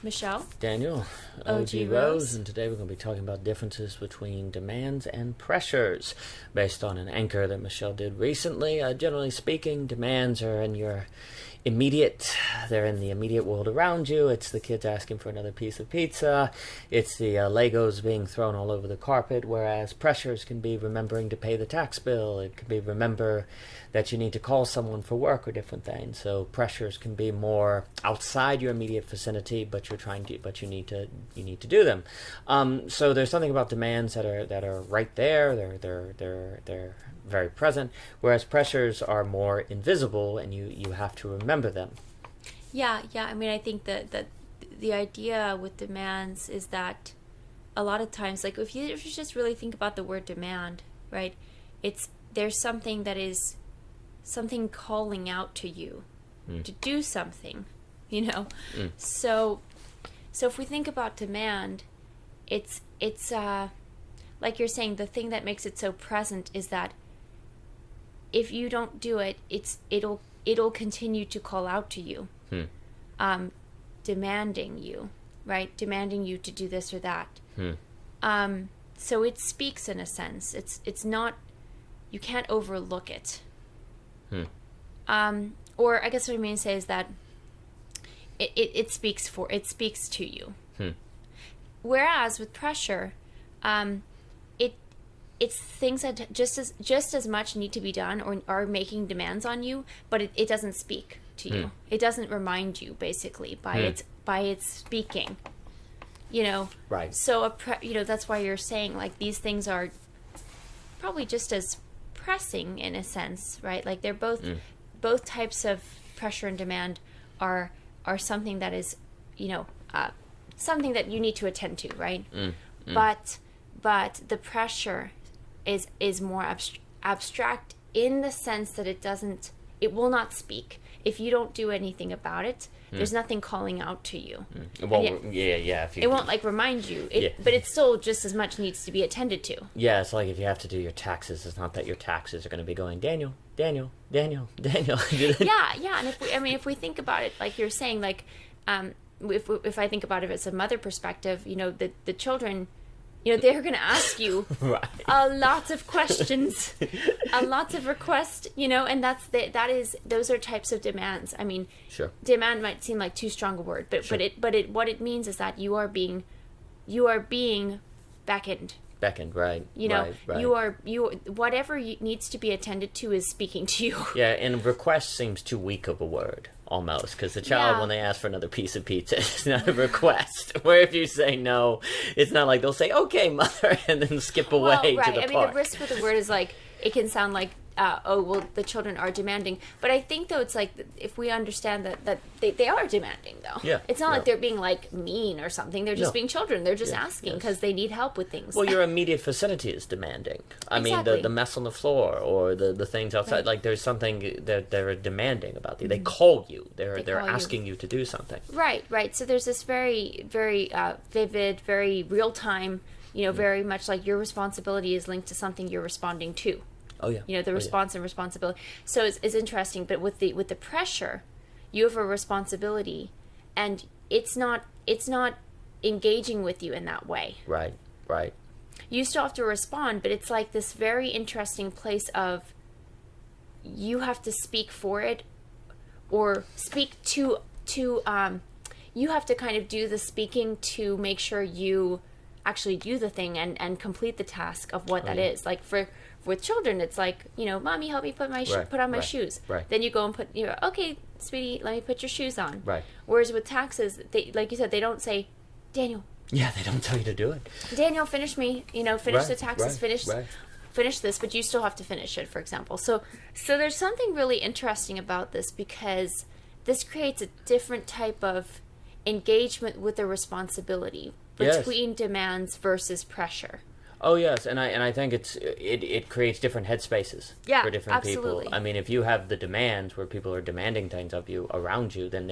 Michelle. Daniel, OG Rose, Rose. and today we're going to be talking about differences between demands and pressures based on an anchor that Michelle did recently. Generally speaking, demands are they're in the immediate world around you. It's the kids asking for another piece of pizza. It's the Legos being thrown all over the carpet, whereas pressures can be remembering to pay the tax bill. It could be remember that you need to call someone for work or different things. So pressures can be more outside your immediate vicinity, but you need to do them. So there's something about demands that are right there. They're very present, whereas pressures are more invisible and you have to remember them. Yeah. I mean, I think that the idea with demands is that a lot of times, like if you just really think about the word demand, right? There's something that is something calling out to you to do something, So if we think about demand, it's like you're saying, the thing that makes it so present is that if you don't do it, it'll continue to call out to you, demanding you, right? Demanding you to do this or that. So it speaks in a sense. It's not, you can't overlook it. Or I guess what I mean to say is that it speaks to you. Whereas with pressure, it's things that just as much need to be done or are making demands on you, but it doesn't speak to you. It doesn't remind you, basically, by its speaking. Right. So that's why you're saying, like, these things are probably just as pressing in a sense, right? Like they're both types of pressure and demand are something that is, something that you need to attend to, right? But the pressure is more abstract in the sense that it will not speak. If you don't do anything about it, there's nothing calling out to you. Well, yeah. It won't remind you, but it still just as much needs to be attended to. Yeah, it's like if you have to do your taxes, it's not that your taxes are going to be going, Daniel. Yeah. And if we think about it, like you're saying, like, if I think about it as a mother perspective, the children, they're going to ask you right. a lot of questions, a lot of requests, and those are types of demands. I mean, sure. Demand might seem like too strong a word, but sure. What it means is that you are being beckoned. Beckoned, right. Right. Whatever needs to be attended to is speaking to you. Yeah, and request seems too weak of a word, almost, because the child, when they ask for another piece of pizza, it's not a request. Where if you say no, it's not like they'll say, okay, mother, and then skip away to the park. I mean, the risk with the word is like, it can sound like, the children are demanding. But I think, though, it's like, if we understand that they are demanding, though. Yeah. It's not like they're being, like, mean or something. They're just being children. They're just asking because they need help with things. Well, your immediate vicinity is demanding. I mean, the mess on the floor or the things outside. Right. Like, there's something that they're demanding about you. They call you. They're asking you to do something. Right. So there's this very, very vivid, very real-time, very much like your responsibility is linked to something you're responding to. Oh yeah. The response and responsibility. So it's interesting, but with the pressure, you have a responsibility, and it's not engaging with you in that way. Right. You still have to respond, but it's like this very interesting place of you have to speak for it, or speak to you have to kind of do the speaking to make sure you actually do the thing and complete the task of what that is. Like with children, it's like, Mommy, help me put on my shoes. Right. Then you go and okay, sweetie, let me put your shoes on. Right. Whereas with taxes, they, like you said, they don't say, Daniel. Yeah, they don't tell you to do it. Daniel, finish me. Finish the taxes. Finish this, but you still have to finish it, for example. So there's something really interesting about this, because this creates a different type of engagement with the responsibility between demands versus pressure. Oh yes, and I think it creates different headspaces for different absolutely. people. I mean, if you have the demands where people are demanding things of you around you, then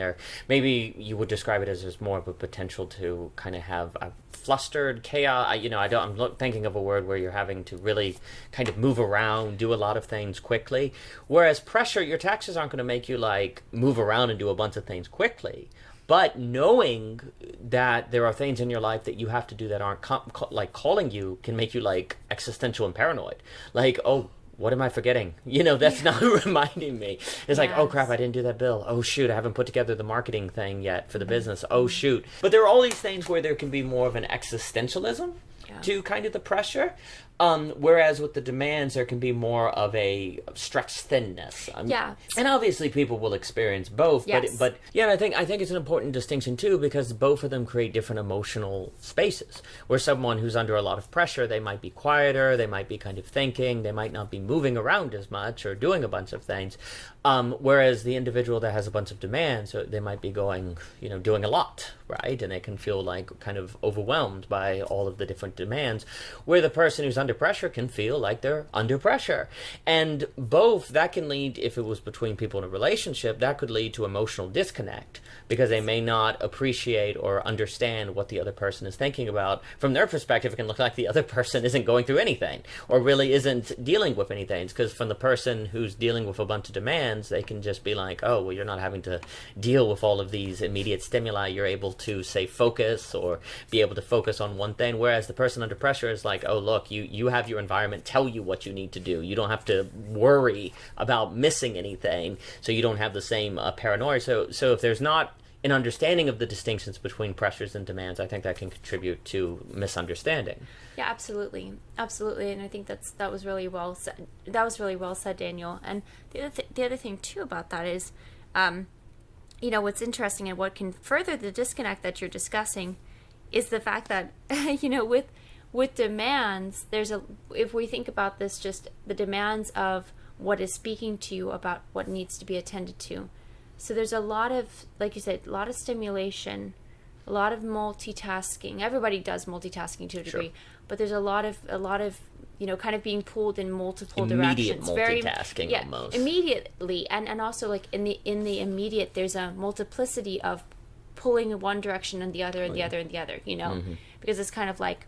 maybe you would describe it as there's more of a potential to kind of have a flustered chaos. I'm thinking of a word where you're having to really kind of move around, do a lot of things quickly. Whereas pressure, your taxes aren't going to make you like move around and do a bunch of things quickly. But knowing that there are things in your life that you have to do that aren't like calling you can make you like existential and paranoid. Like, oh, what am I forgetting? That's not reminding me. It's like, oh crap, I didn't do that bill. Oh shoot, I haven't put together the marketing thing yet for the business. Oh shoot. But there are all these things where there can be more of an existentialism to kind of the pressure. Whereas with the demands, there can be more of a stretched thinness. And obviously people will experience both. Yes. But I think it's an important distinction too, because both of them create different emotional spaces. Where someone who's under a lot of pressure, they might be quieter, they might be kind of thinking, they might not be moving around as much or doing a bunch of things. Whereas the individual that has a bunch of demands, they might be going, doing a lot, right? And they can feel like kind of overwhelmed by all of the different demands, where the person who's under pressure can feel like they're under pressure. And both, that can lead, if it was between people in a relationship, that could lead to emotional disconnect, because they may not appreciate or understand what the other person is thinking about. From their perspective, it can look like the other person isn't going through anything or really isn't dealing with anything, because from the person who's dealing with a bunch of demands, they can just be like, oh, well, you're not having to deal with all of these immediate stimuli. You're able to, say, focus or be able to focus on one thing, whereas the person under pressure is like, oh, look, you have your environment tell you what you need to do. You don't have to worry about missing anything, so you don't have the same paranoia. So if there's not an understanding of the distinctions between pressures and demands, I think that can contribute to misunderstanding. Yeah, absolutely, and I think that was really well said. That was really well said, Daniel. And the other thing too about that is, what's interesting and what can further the disconnect that you're discussing is the fact that with demands, if we think about this, just the demands of what is speaking to you about what needs to be attended to. So there's a lot of, like you said, a lot of stimulation, a lot of multitasking. Everybody does multitasking to a degree, sure. But there's a lot of kind of being pulled in multiple immediate directions. Multitasking almost. Immediately, and also like in the immediate, there's a multiplicity of pulling in one direction and the other and the other and the other. Mm-hmm. Because it's kind of like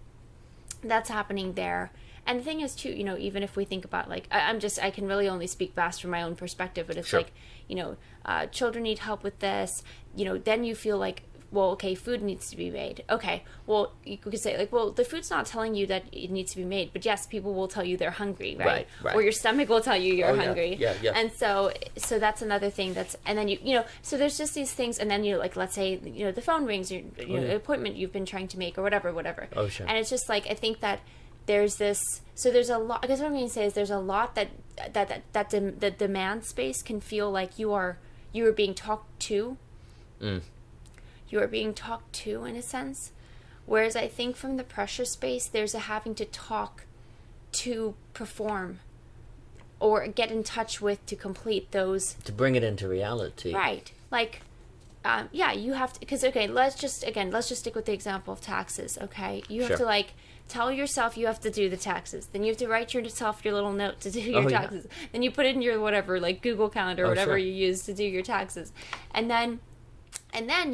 that's happening there. And the thing is too, even if we think about like, I can really only speak fast from my own perspective, but it's sure. like, children need help with this, then you feel like, well, okay, food needs to be made. Okay, well, you could say like, well, the food's not telling you that it needs to be made, but yes, people will tell you they're hungry, right? Right. Or your stomach will tell you you're hungry. Yeah. And so that's another thing and then so there's just these things, and then like, let's say, the phone rings, appointment you've been trying to make or whatever. Oh, sure. And it's just like, I think that there's this, so there's a lot, I guess what I'm going to say is there's a lot that the demand space can feel like you are being talked to. You are being talked to in a sense. Whereas I think from the pressure space, there's a having to talk to perform or get in touch with to complete those. To bring it into reality. Right. Like, you have to, because, okay, let's just stick with the example of taxes, okay? You have Sure. to, like, tell yourself you have to do the taxes. Then you have to write yourself your little note to do your taxes. Yeah. Then you put it in your whatever, like Google Calendar or whatever sure. you use to do your taxes. And then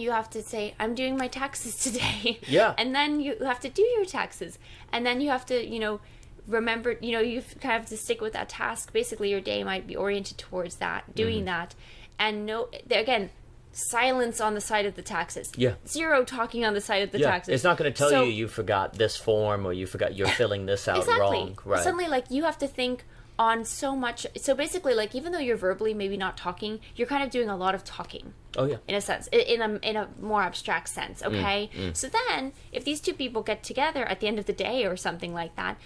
you have to say, I'm doing my taxes today. Yeah. And then you have to do your taxes. And then you have to, remember, you kind of have to stick with that task. Basically, your day might be oriented towards that, doing that. And again, silence on the side of the taxes. Yeah. Zero talking on the side of the taxes. It's not going to tell you forgot this form or you're filling this out wrong. Right. Suddenly, like, you have to think on so much. So basically, like, even though you're verbally maybe not talking, you're kind of doing a lot of talking. Oh, yeah. In a sense, in a more abstract sense, okay? So then, if these two people get together at the end of the day or something like that,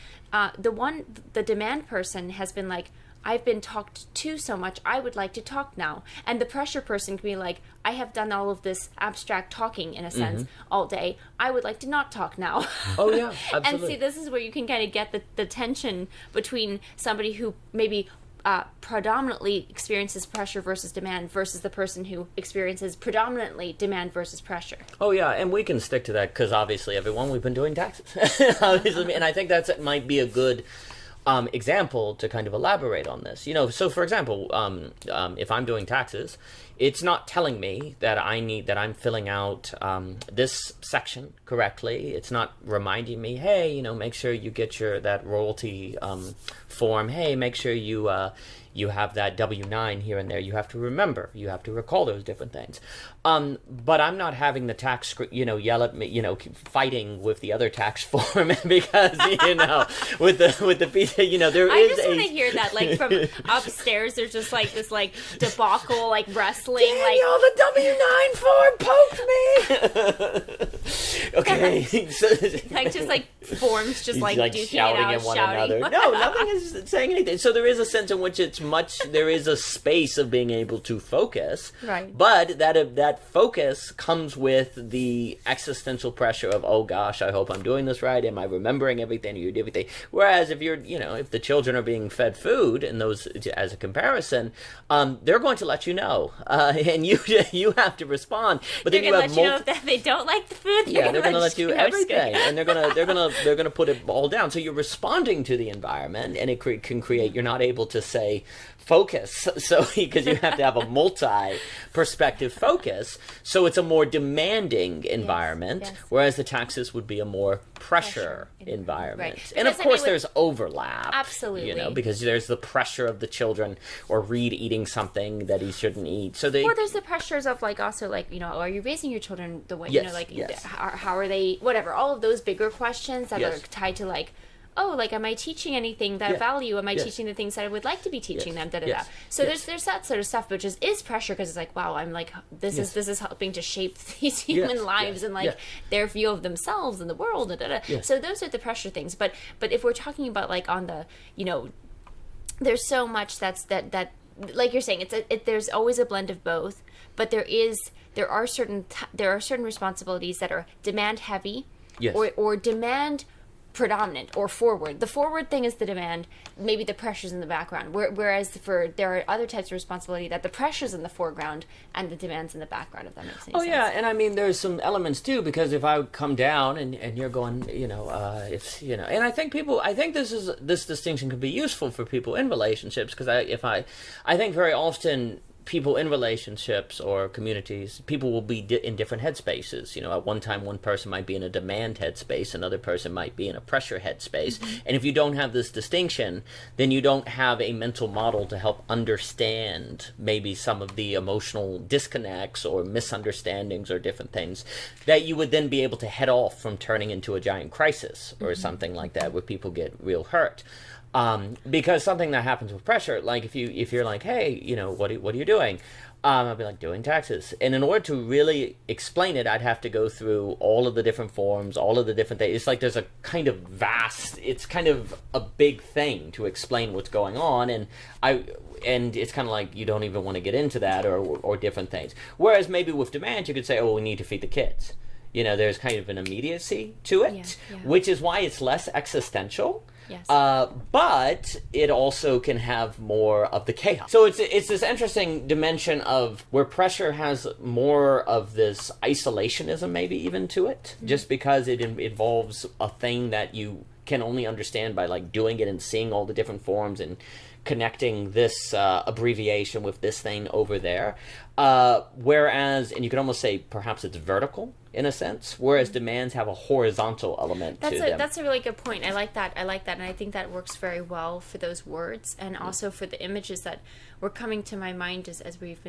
the demand person has been like, I've been talked to so much, I would like to talk now. And the pressure person can be like, I have done all of this abstract talking, in a sense, all day. I would like to not talk now. Oh, yeah, absolutely. And see, this is where you can kind of get the tension between somebody who maybe predominantly experiences pressure versus demand versus the person who experiences predominantly demand versus pressure. Oh, yeah, and we can stick to that because obviously, everyone, we've been doing taxes. Obviously, and I think that might be a good example to kind of elaborate on this. So for example, if I'm doing taxes, it's not telling me that I'm filling out this section correctly. It's not reminding me, hey, make sure you get that royalty form. Hey, make sure you have that W-9 here and there. You have to remember. You have to recall those different things. But I'm not having the tax, yell at me, fighting with the other tax form because, with the piece, there I is just want to hear that, like, from upstairs, there's just, like, this, like, debacle, like, wrestling, Daniel, the W-9 form poked me! Okay. So, like, just, like, forms just, like duking shouting it out, at one shouting. another. No, nothing is saying anything. So there is a sense in which there is a space of being able to focus. Right. But that focus comes with the existential pressure of, oh gosh, I hope I'm doing this right. Am I remembering everything? Are you doing everything? Whereas if if the children are being fed food, and those, as a comparison, they're going to let you know. And you have to respond. But then they're going to let you know if they don't like the food. They're going to let you everything. And they're going to put it all down. So you're responding to the environment, and it can create, you're not able to say focus, so because you have to have a multi-perspective focus, so it's a more demanding environment, yes. Whereas the taxes would be a more pressure environment. Right. And of course there's overlap. Absolutely. Because there's the pressure of the children, or Reed eating something that he shouldn't eat. So or there's the pressures of, like, also, like, are you raising your children the way, yes. How are they, whatever, all of those bigger questions that yes. are tied to, like, oh, like, am I teaching anything that I value? Am I yes. teaching the things that I would like to be teaching them? Yes. So there's that sort of stuff, which is pressure, because it's like, wow, I'm like, this is helping to shape these human lives and, like, their view of themselves and the world. So those are the pressure things. But if we're talking about, like, on the, there's so much that like you're saying, there's always a blend of both. But there are certain responsibilities that are demand heavy, yes. or demand predominant or forward. The forward thing is the demand, maybe the pressure's in the background. Whereas there are other types of responsibility that the pressure's in the foreground and the demand's in the background, if that makes any sense. Oh yeah, and I mean there's some elements too, because if I come down and you're going, it's and I think this distinction can be useful for people in relationships, because I think very often people in relationships or communities, people will be in different headspaces. At one time, one person might be in a demand headspace, another person might be in a pressure headspace. Mm-hmm. And if you don't have this distinction, then you don't have a mental model to help understand maybe some of the emotional disconnects or misunderstandings or different things that you would then be able to head off from turning into a giant crisis or something like that, where people get real hurt. Because something that happens with pressure, like if you're like, hey, what are you doing? I'd be like, doing taxes. And in order to really explain it, I'd have to go through all of the different forms, all of the different things. It's like there's a kind of it's kind of a big thing to explain what's going on. And it's kind of like you don't even want to get into that or different things. Whereas maybe with demand, you could say, oh, we need to feed the kids. There's kind of an immediacy to it, which is why it's less existential. Yes. But it also can have more of the chaos. So it's this interesting dimension of where pressure has more of this isolationism, maybe even to it, just because it involves a thing that you can only understand by, like, doing it and seeing all the different forms and connecting this abbreviation with this thing over there. Whereas, and you could almost say perhaps it's vertical in a sense, whereas demands have a horizontal element to them. That's a really good point. I like that, and I think that works very well for those words, and also for the images that were coming to my mind as we've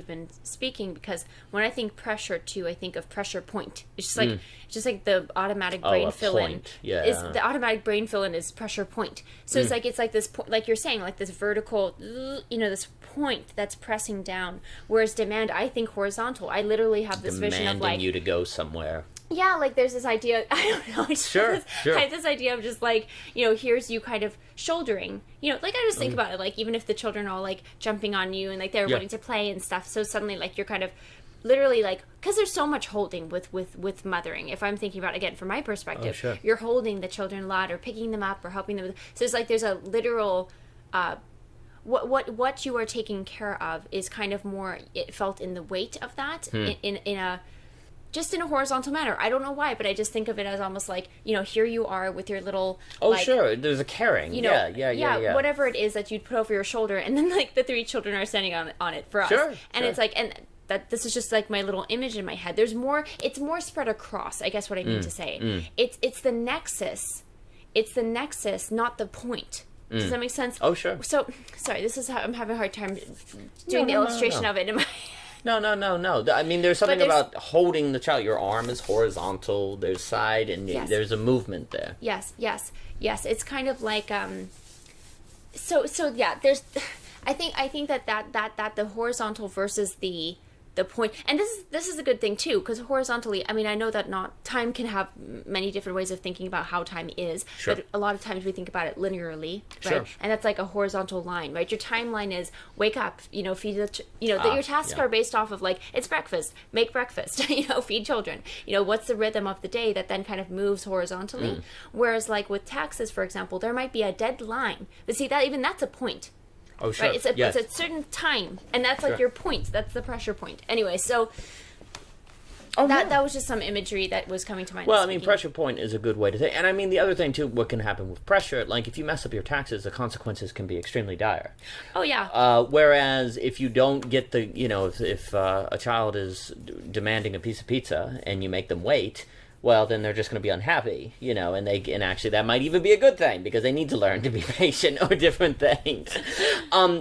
been speaking. Because when I think pressure too, I think of pressure point. It's just like the automatic brain fill in. Yeah. The automatic brain fill in is pressure point. So it's like this like you're saying, like this vertical, this point that's pressing down. Whereas demand, I think horizontal. I literally have this vision of, like, you to go somewhere. Yeah, like there's this idea, I don't know. Sure. This idea of just, like, here's you kind of shouldering. Like, I just think about it, like, even if the children are all, like, jumping on you and, like, they're wanting to play and stuff. So suddenly, like, you're kind of literally, like, because there's so much holding with mothering. If I'm thinking about, again, from my perspective, you're holding the children a lot, or picking them up, or helping them. So it's like there's a literal, what you are taking care of is kind of more, it felt in the weight of that, in a just in a horizontal manner. I don't know why, but I just think of it as almost like, here you are with your little, Oh, sure. There's a caring. Yeah. Whatever it is that you'd put over your shoulder, and then like the 3 children are standing on it for us. Sure. And it's like, and that this is just like my little image in my head. There's more. It's more spread across. I guess what I mean to say. It's the nexus. It's the nexus, not the point. Does that make sense? Oh, sure. So, sorry, this is how I'm having a hard time doing the illustration of it in my. No. I mean, there's something about holding the child. Your arm is horizontal. There's side, and there's a movement there. Yes. It's kind of like So yeah. There's. I think that the horizontal versus the point, and this is a good thing too, because horizontally, I mean, I know that not time can have many different ways of thinking about how time is, sure. But a lot of times we think about it linearly, right? Sure. And that's like a horizontal line, right? Your timeline is wake up, feed your tasks are based off of like, it's breakfast, make breakfast, feed children, what's the rhythm of the day that then kind of moves horizontally. Whereas like with taxes, for example, there might be a deadline, but see that's a point. Oh, sure. Right? It's a certain time, and that's like your point. That's the pressure point. Anyway, so that was just some imagery that was coming to mind. Well, I mean, pressure point is a good way to think. And I mean, the other thing, too, what can happen with pressure, like if you mess up your taxes, the consequences can be extremely dire. Oh, yeah. Whereas if you don't get the, if a child is demanding a piece of pizza and you make them wait, well, then they're just going to be unhappy, and actually that might even be a good thing because they need to learn to be patient or different things.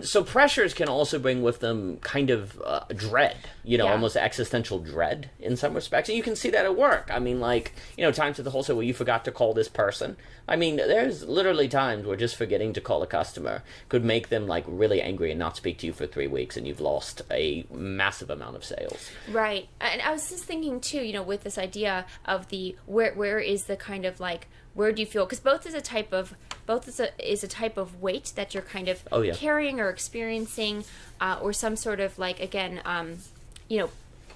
So pressures can also bring with them kind of dread, almost existential dread in some respects. And you can see that at work. I mean, like, times at the wholesale where you forgot to call this person. I mean, there's literally times where just forgetting to call a customer could make them like really angry and not speak to you for 3 weeks, and you've lost a massive amount of sales. Right. And I was just thinking too, with this idea of the where is the kind of like, where do you feel, because both is a type of weight that you're kind of carrying or experiencing, or some sort of like, again,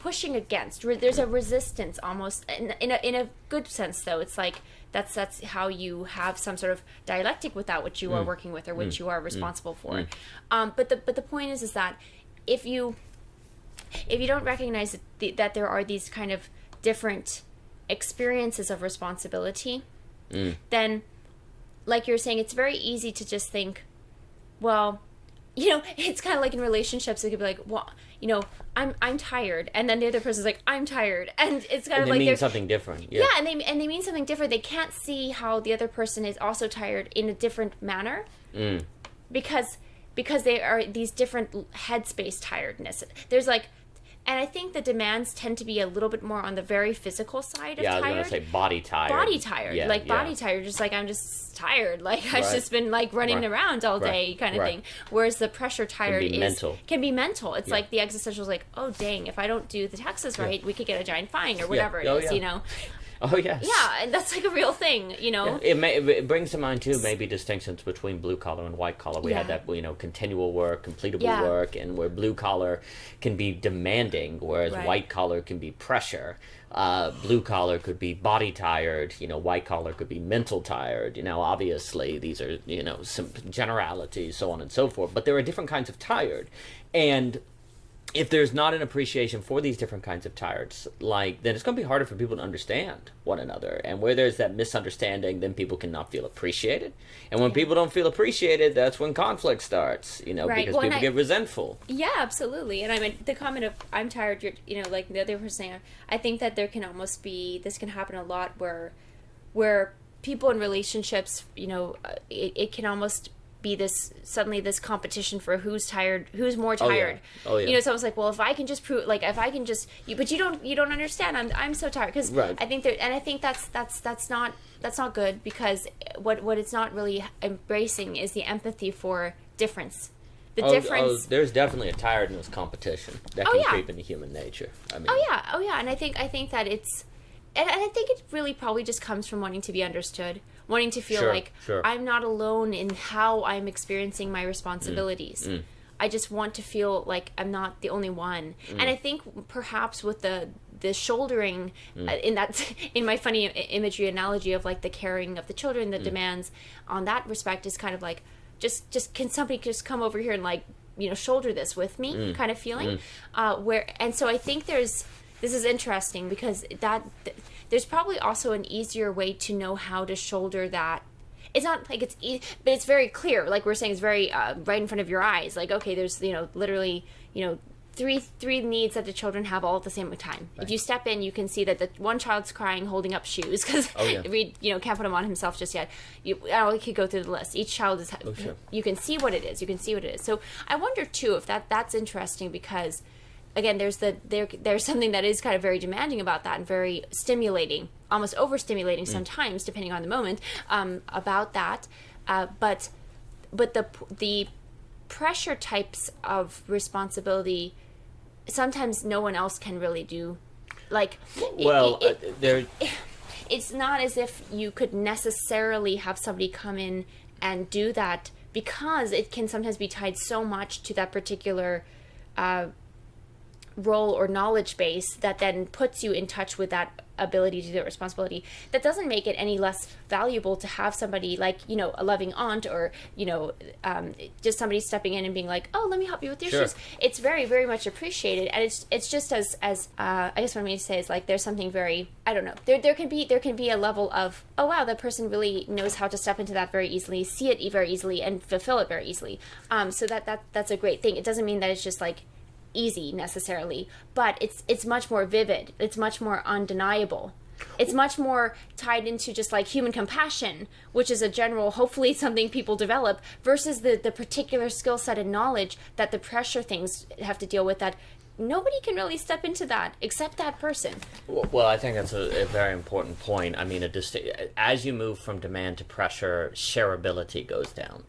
pushing against. There's a resistance almost in a good sense, though. It's like that's how you have some sort of dialectic with that which you are working with or which you are responsible for. But the point is that if you don't recognize that there are these kind of different experiences of responsibility, then, like you're saying, it's very easy to just think, well, it's kind of like in relationships, it could be like, well, I'm tired, and then the other person's like, I'm tired, and it's kind of like they mean something different. Yeah, and they mean something different. They can't see how the other person is also tired in a different manner, because they are these different headspace tiredness. There's like. And I think the demands tend to be a little bit more on the very physical side of tired. Yeah, I was going to say body tired. Body tired. Body tired. Just like, I'm just tired. Like, I've just been like running around all day kind of thing. Whereas the pressure tired can be mental. It's like the existential is like, oh, dang, if I don't do the taxes right, we could get a giant fine or whatever it is, Oh, yes. Yeah, and that's like a real thing, It brings to mind, too, maybe distinctions between blue-collar and white-collar. We had that, continual work, completable work, and where blue-collar can be demanding, whereas white-collar can be pressure. Blue-collar could be body-tired, white-collar could be mental-tired. Obviously, these are, some generalities, so on and so forth. But there are different kinds of tired. And if there's not an appreciation for these different kinds of tireds, then it's going to be harder for people to understand one another. And where there's that misunderstanding, then people cannot feel appreciated. And when people don't feel appreciated, that's when conflict starts, because people get resentful. Yeah, absolutely. And I mean, the comment of, I'm tired, like the other person saying, I think that there can almost be, this can happen a lot where people in relationships, it can almost be this competition for who's more tired. Oh yeah. It's almost like, well, if I can just prove, like, if I can just, but you don't understand. I'm so tired because I think that's not good, because what it's not really embracing is the empathy for difference. There's definitely a tiredness competition that can creep into human nature. I mean, oh yeah, and I think that it's, and I think it really probably just comes from wanting to be understood, wanting to feel I'm not alone in how I'm experiencing my responsibilities. I just want to feel like I'm not the only one. And I think perhaps with the shouldering, in my funny imagery analogy of like the carrying of the children, the demands on that respect is kind of like, just can somebody just come over here and like, shoulder this with me kind of feeling. And so I think there's, this is interesting because there's probably also an easier way to know how to shoulder that. It's not like it's easy, but it's very clear. Like we're saying, it's very right in front of your eyes. Like, okay, there's, literally, three needs that the children have all at the same time. Right. If you step in, you can see that the one child's crying, holding up shoes because Reed, can't put them on himself just yet. We could go through the list. Each child is. Oh, sure. You can see what it is. So I wonder too if that's interesting because, again, there's something that is kind of very demanding about that and very stimulating, almost overstimulating sometimes, depending on the moment, about that. But the pressure types of responsibility, sometimes no one else can really do. Like, it's not as if you could necessarily have somebody come in and do that because it can sometimes be tied so much to that particular role or knowledge base that then puts you in touch with that ability to do that responsibility. That doesn't make it any less valuable to have somebody like, a loving aunt or, just somebody stepping in and being like, oh, let me help you with your shoes. It's very, very much appreciated. And it's just as I guess what I mean to say is like, there's something very, I don't know, there can be a level of, oh wow, that person really knows how to step into that very easily, see it very easily and fulfill it very easily. So that's a great thing. It doesn't mean that it's just like easy necessarily, but it's much more vivid. It's much more undeniable. It's much more tied into just like human compassion, which is a general, hopefully something people develop, versus the particular skill set and knowledge that the pressure things have to deal with that nobody can really step into that except that person. Well, I think that's a very important point. I mean, as you move from demand to pressure, shareability goes down.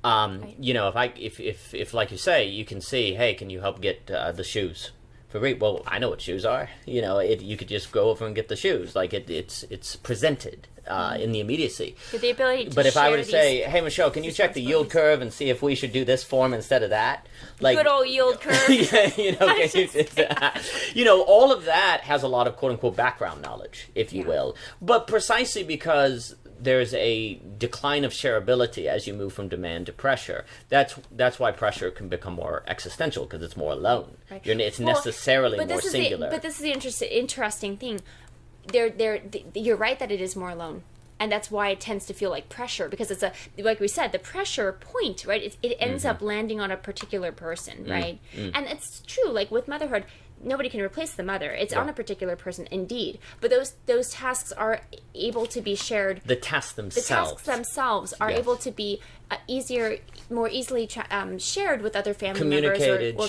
Right. If like you say, you can see, hey, can you help get the shoes for Reed? Well, I know what shoes are. You could just go over and get the shoes. Like it's presented in the immediacy. With the ability to but if share I were to say, hey, Michelle, can you check the yield curve and see if we should do this form instead of that? Like good old yield curve. All of that has a lot of quote unquote background knowledge, if you will. But precisely because there's a decline of shareability as you move from demand to pressure. That's why pressure can become more existential because it's more alone. Right. It's necessarily more singular. But this is the interesting thing. You're right that it is more alone. And that's why it tends to feel like pressure because it's like we said, the pressure point, right? It ends up landing on a particular person, right? And it's true, like with motherhood, nobody can replace the mother. It's on a particular person, indeed. But those tasks are able to be shared. The tasks themselves are able to be more easily shared with other family members, or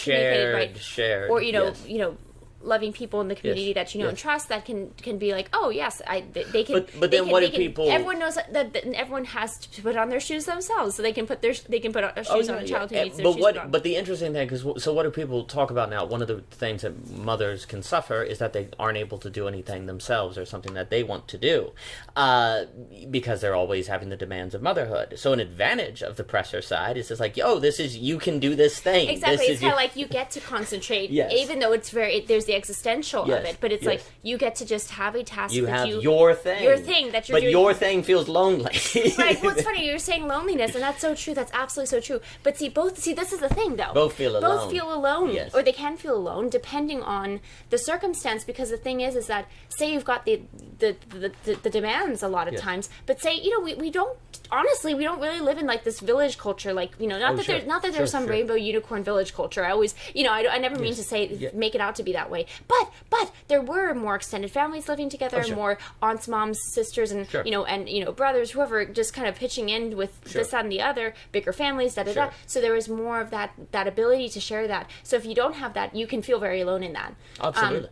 shared, or loving people in the community that and trust that can be like, oh yes, they can. But then what do people? Everyone knows that everyone has to put on their shoes themselves, so they can put shoes on a child who needs their shoes on. But the interesting thing is, so what do people talk about now? One of the things that mothers can suffer is that they aren't able to do anything themselves or something that they want to do, because they're always having the demands of motherhood. So an advantage of the pressure side is just like, you can do this thing. Exactly, it's kind of like you get to concentrate, even though there's the existential of it, but it's like you get to just have a task. You have your thing that you're doing. But your thing feels lonely. Right. Well, it's funny you're saying loneliness, and that's so true. That's absolutely so true. But this is the thing, though. Both feel alone. Yes. Or they can feel alone, depending on the circumstance. Because the thing is that say you've got the demands a lot of times, but say we don't really live in like this village culture, like not that there's some rainbow unicorn village culture. I always I never mean to say make it out to be that way. But there were more extended families living together, more aunts, moms, sisters, and and brothers, whoever, just kind of pitching in with this, that, and the other, bigger families, da da da. So there was more of that ability to share that. So if you don't have that, you can feel very alone in that. Absolutely.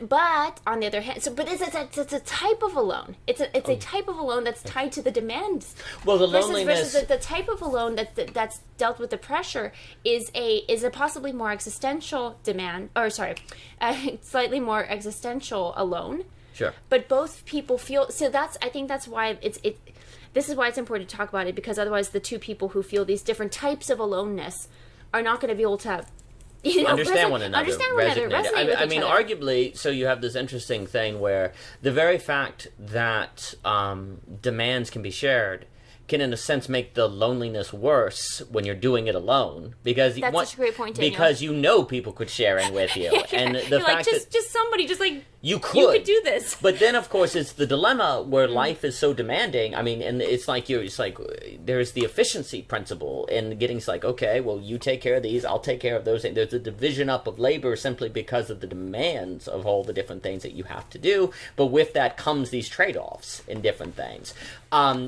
But on the other hand, it's a type of alone. It's a type of alone that's tied to the demands. Well, the loneliness versus the type of alone that's dealt with the pressure is a possibly more existential demand, or slightly more existential alone. Sure. But both people feel so. I think that's why this is why it's important to talk about it, because otherwise the two people who feel these different types of aloneness are not going to be able to understand one another. I mean, other. Arguably, so you have this interesting thing where the very fact that demands can be shared can in a sense make the loneliness worse when you're doing it alone, because That's such a great point, Daniel. because you know people could share in with you, and the You're fact like, that just somebody, just like you you could do this. But then, of course, it's the dilemma where life is so demanding. I mean, and it's like there's the efficiency principle, and getting like, okay, well, you take care of these, I'll take care of those. There's a division up of labor simply because of the demands of all the different things that you have to do. But with that comes these trade-offs in different things.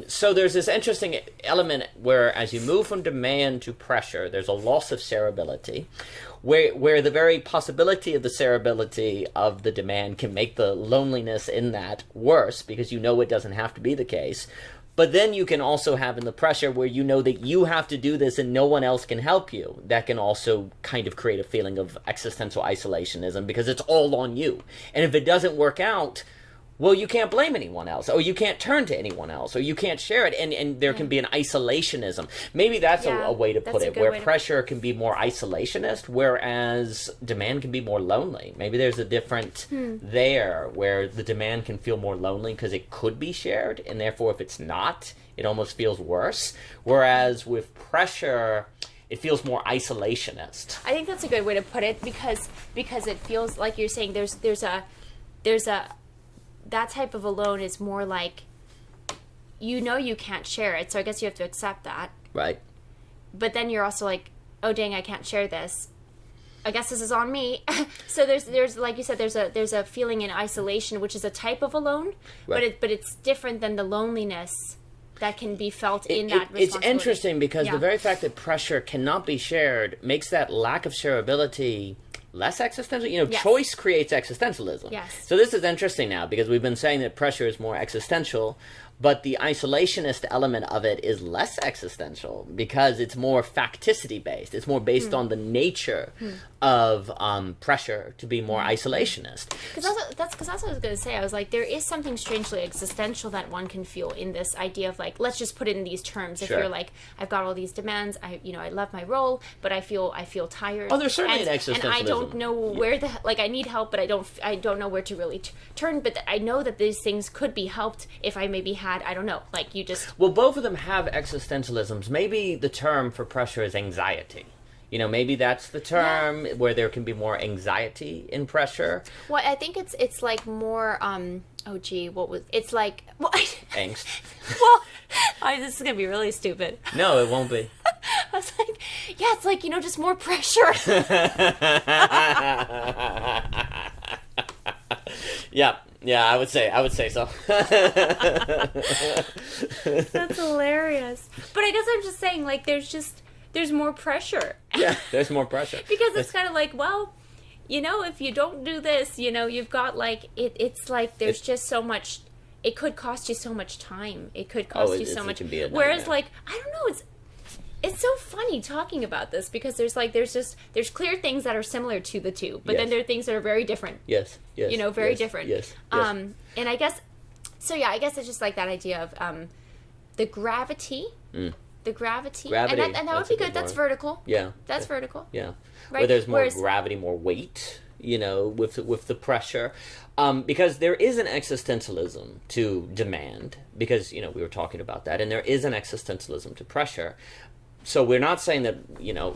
So there's this interesting element where, as you move from demand to pressure, there's a loss of shareability, where the very possibility of the shareability of the demand can make the loneliness in that worse, because you know it doesn't have to be the case. But then you can also have in the pressure where you know that you have to do this and no one else can help you. That can also kind of create a feeling of existential isolationism, because it's all on you. And if it doesn't work out, well, you can't blame anyone else, or you can't turn to anyone else, or you can't share it, and there can be an isolationism. Maybe that's a way to put it, where pressure can be more isolationist, whereas demand can be more lonely. Maybe there's a different there, where the demand can feel more lonely because it could be shared, and therefore if it's not, it almost feels worse. Whereas with pressure, it feels more isolationist. I think that's a good way to put it, because it feels like you're saying there's a that type of alone is more like, you know, you can't share it, so I guess you have to accept that. Right. But then you're also like, oh dang, I can't share this. I guess this is on me. So there's like you said, there's a feeling in isolation, which is a type of alone, right. but it's different than the loneliness that can be felt in that responsibility. It's interesting because the very fact that pressure cannot be shared makes that lack of shareability less existential. You know, choice creates existentialism. Yes. So this is interesting now, because we've been saying that pressure is more existential, but the isolationist element of it is less existential because it's more facticity based. It's more based on the nature of pressure to be more isolationist. Because that's what I was going to say. I was like, there is something strangely existential that one can feel in this idea of like, let's just put it in these terms. If you're like, I've got all these demands, I love my role, but I feel tired. Oh, there's certainly an existentialism. And I don't know where I need help, but I don't know where to really turn. But I know that these things could be helped if I maybe had, I don't know, like you just... Well, both of them have existentialisms. Maybe the term for pressure is anxiety. You know, maybe that's the term where there can be more anxiety in pressure. Well, I think it's like more, it's like... Well, angst. Well, this is going to be really stupid. No, it won't be. I was like, it's like, just more pressure. Yeah, I would say so. That's hilarious. But I guess I'm just saying, like, there's more pressure. Yeah, there's more pressure. Because it's kind of like, well, if you don't do this, you've got, like, it's like there's just so much, it could cost you so much time. It could cost you so much. Whereas, like, I don't know, it's so funny talking about this, because there's clear things that are similar to the two, but then there are things that are very different. Yes. Very different. Yes. And I guess, I guess it's just like that idea of the gravity. The gravity. And that would be good. That's vertical. Yeah. That's vertical. Yeah. Right? Where there's more gravity, more weight, with the pressure. Because there is an existentialism to demand, because, we were talking about that, and there is an existentialism to pressure. So we're not saying that,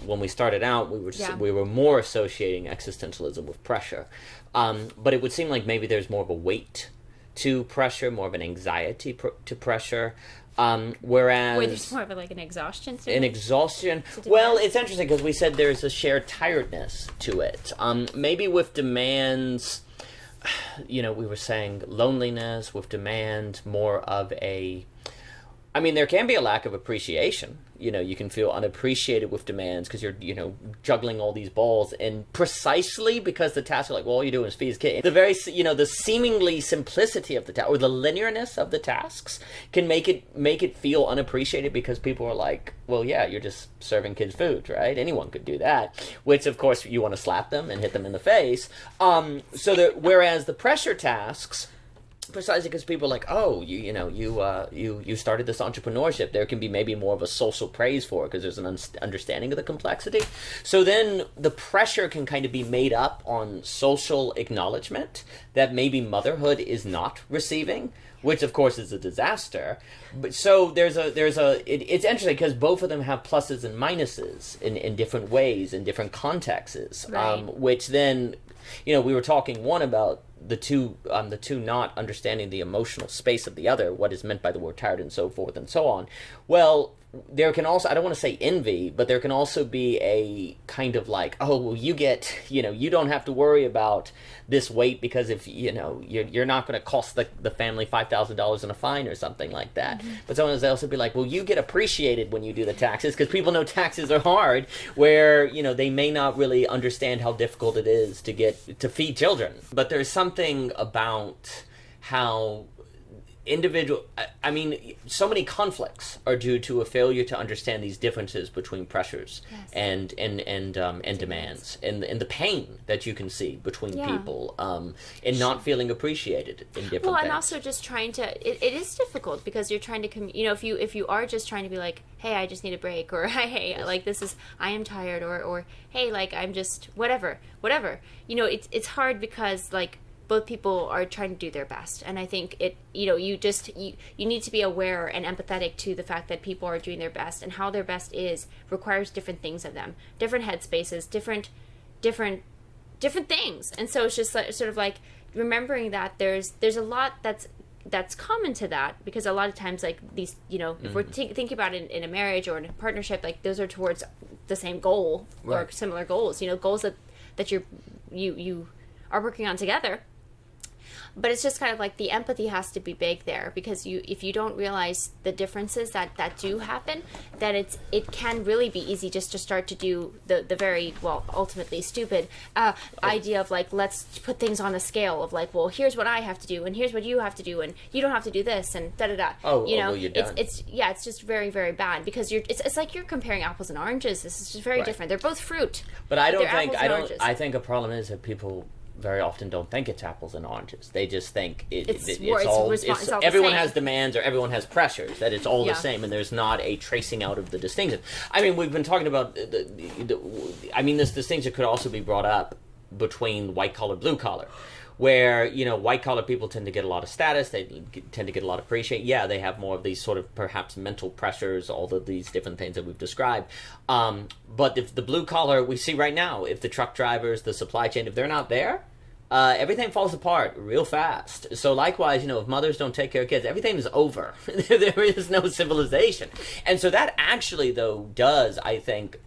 when we started out, we were more associating existentialism with pressure. But it would seem like maybe there's more of a weight to pressure, more of an anxiety to pressure. Whereas... Wait, there's more of an exhaustion to it? An exhaustion. Well, it's interesting because we said there's a shared tiredness to it. Maybe with demands, we were saying loneliness, with demand, more of a... I mean, there can be a lack of appreciation. You can feel unappreciated with demands because you're, juggling all these balls, and precisely because the tasks are like, well, all you do is feed his kid. The very, the seemingly simplicity of the task, or the linearness of the tasks, can make it feel unappreciated, because people are like, well, yeah, you're just serving kids food, right? Anyone could do that. Which, of course, you want to slap them and hit them in the face. Whereas the pressure tasks Precisely because people are like, oh, you started this entrepreneurship. There can be maybe more of a social praise for it because there's an understanding of the complexity. So then the pressure can kind of be made up on social acknowledgement that maybe motherhood is not receiving, which of course is a disaster. But so it's interesting because both of them have pluses and minuses in different ways, in different contexts, Right. which then, we were talking one about the two not understanding the emotional space of the other, what is meant by the word tired and so forth and so on. Well, there can also, I don't want to say envy, but there can also be a kind of like, oh, well, you don't have to worry about this weight because if, you're not going to cost the family $5,000 in a fine or something like that. Mm-hmm. But someone else would be like, well, you get appreciated when you do the taxes because people know taxes are hard, where, they may not really understand how difficult it is to feed children. But there's something about how so many conflicts are due to a failure to understand these differences between pressures. Yes. and demands and the pain that you can see between people and not feeling appreciated in different Well, things. and also just trying to, it is difficult because you're trying to, if you are just trying to be like, hey, I just need a break, or hey, like I am tired, or hey, like I'm just whatever, it's hard because like both people are trying to do their best, and I think you need to be aware and empathetic to the fact that people are doing their best, and how their best is requires different things of them, different headspaces, different things. And so it's just like, sort of like remembering that there's a lot that's common to that, because a lot of times like these, if we're thinking about it in a marriage or in a partnership, like those are towards the same goal, right, or similar goals, goals that you are working on together. But it's just kind of like the empathy has to be big there, because if you don't realize the differences that do happen, then it can really be easy just to start to do the very, well, ultimately stupid idea of like, let's put things on a scale of like, well, here's what I have to do and here's what you have to do and you don't have to do this and da-da-da. Well, you're done. It's just very, very bad, because it's like you're comparing apples and oranges. This is just very different. They're both fruit. But I think a problem is that people very often don't think it's apples and oranges. They just think everyone has demands or everyone has pressures, that it's all the same, and there's not a tracing out of the distinction. I mean, we've been talking about this distinction could also be brought up between white collar, blue collar, where white collar people tend to get a lot of status, they tend to get a lot of appreciation. Yeah, they have more of these sort of perhaps mental pressures, all of these different things that we've described. But if the blue collar, we see right now, if the truck drivers, the supply chain, if they're not there, everything falls apart real fast. So likewise, if mothers don't take care of kids, everything is over. There is no civilization. And so that actually, though, does, I think,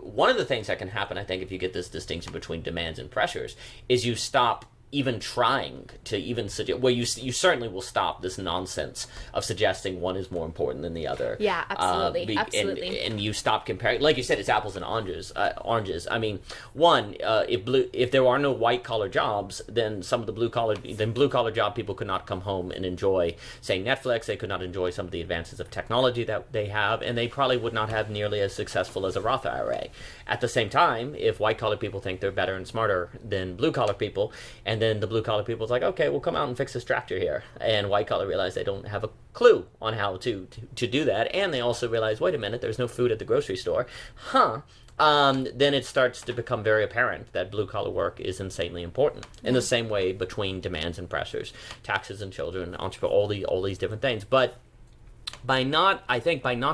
one of the things that can happen, I think, if you get this distinction between demands and pressures, is you stop even trying to even suggest, well, you certainly will stop this nonsense of suggesting one is more important than the other. Yeah, absolutely. Absolutely. And you stop comparing, like you said, it's apples and oranges. I mean, if there are no white collar jobs, then some of the blue collar job people could not come home and enjoy, say, Netflix. They could not enjoy some of the advances of technology that they have, and they probably would not have nearly as successful as a Roth IRA. At the same time, if white collar people think they're better and smarter than blue collar people, and then the blue collar people is like, okay, we'll come out and fix this tractor here, and white collar realize they don't have a clue on how to do that, and they also realize, wait a minute, there's no food at the grocery store, then it starts to become very apparent that blue collar work is insanely important. In the same way between demands and pressures, taxes and children, entrepreneur, all these different things. But by not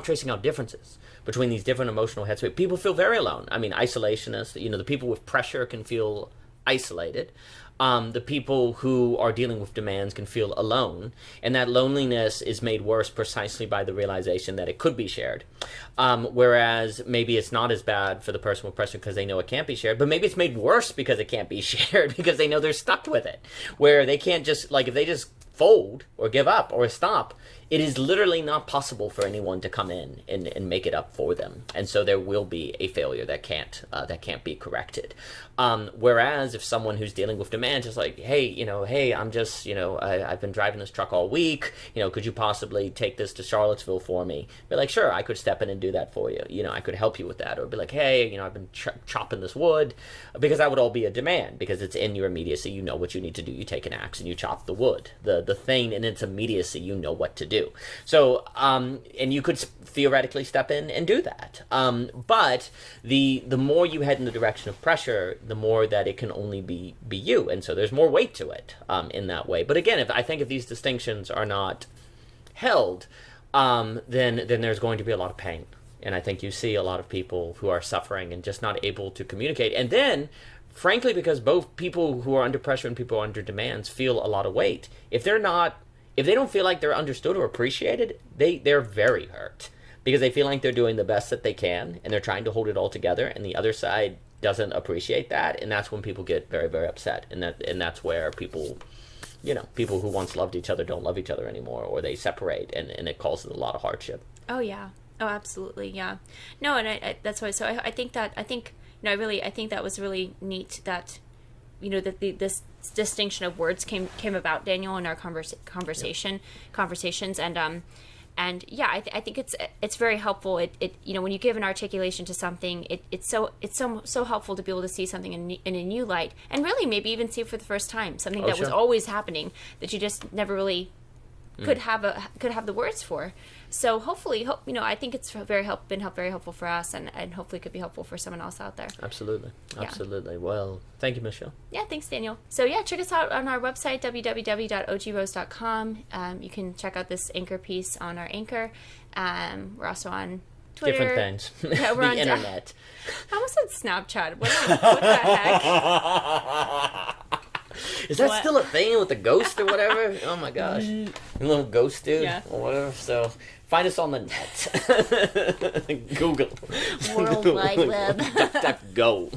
tracing out differences between these different emotional headspaces, people feel very alone. I mean, isolationists, the people with pressure can feel isolated. The people who are dealing with demands can feel alone, and that loneliness is made worse precisely by the realization that it could be shared. Whereas maybe it's not as bad for the person with pressure because they know it can't be shared, but maybe it's made worse because it can't be shared because they know they're stuck with it, where they can't just, like, if they just fold or give up or stop, it is literally not possible for anyone to come in and make it up for them, and so there will be a failure that can't be corrected. Whereas if someone who's dealing with demands is like, hey, I'm just, I've been driving this truck all week, could you possibly take this to Charlottesville for me? Be like, sure, I could step in and do that for you. I could help you with that. Or be like, hey, I've been chopping this wood, because that would all be a demand, because it's in your immediacy. You know what you need to do. You take an axe and you chop the wood. The thing in its immediacy, you know what to do. So, and you could theoretically step in and do that. But the more you head in the direction of pressure, the more that it can only be you. And so there's more weight to it in that way. But again, I think if these distinctions are not held, then there's going to be a lot of pain. And I think you see a lot of people who are suffering and just not able to communicate. And then, frankly, because both people who are under pressure and people who are under demands feel a lot of weight, if they don't feel like they're understood or appreciated, they're very hurt, because they feel like they're doing the best that they can and they're trying to hold it all together, and the other side doesn't appreciate that, and that's when people get very, very upset, and that's where people who once loved each other don't love each other anymore, or they separate, and it causes a lot of hardship. Oh yeah. Oh, absolutely. Yeah. No, and I that's why. So I think that was really neat that, that this distinction of words came about, Daniel, in our conversations, and yeah, I think it's very helpful. It when you give an articulation to something, it's so helpful to be able to see something in a new light, and really maybe even see it for the first time, something that was always happening that you just never really could have the words for. So hopefully, I think it's been very helpful for us, and hopefully could be helpful for someone else out there. Absolutely. Well, thank you, Michelle. Yeah, thanks, Daniel. So yeah, check us out on our website, www.ogrose.com. You can check out this anchor piece on our Anchor. We're also on Twitter. Different things. Yeah, we're on internet. I almost said Snapchat. What the heck? Is that still a thing with the ghost or whatever? Oh my gosh. A little ghost dude or whatever. So find us on the net. Google. World Wide Web. Type go.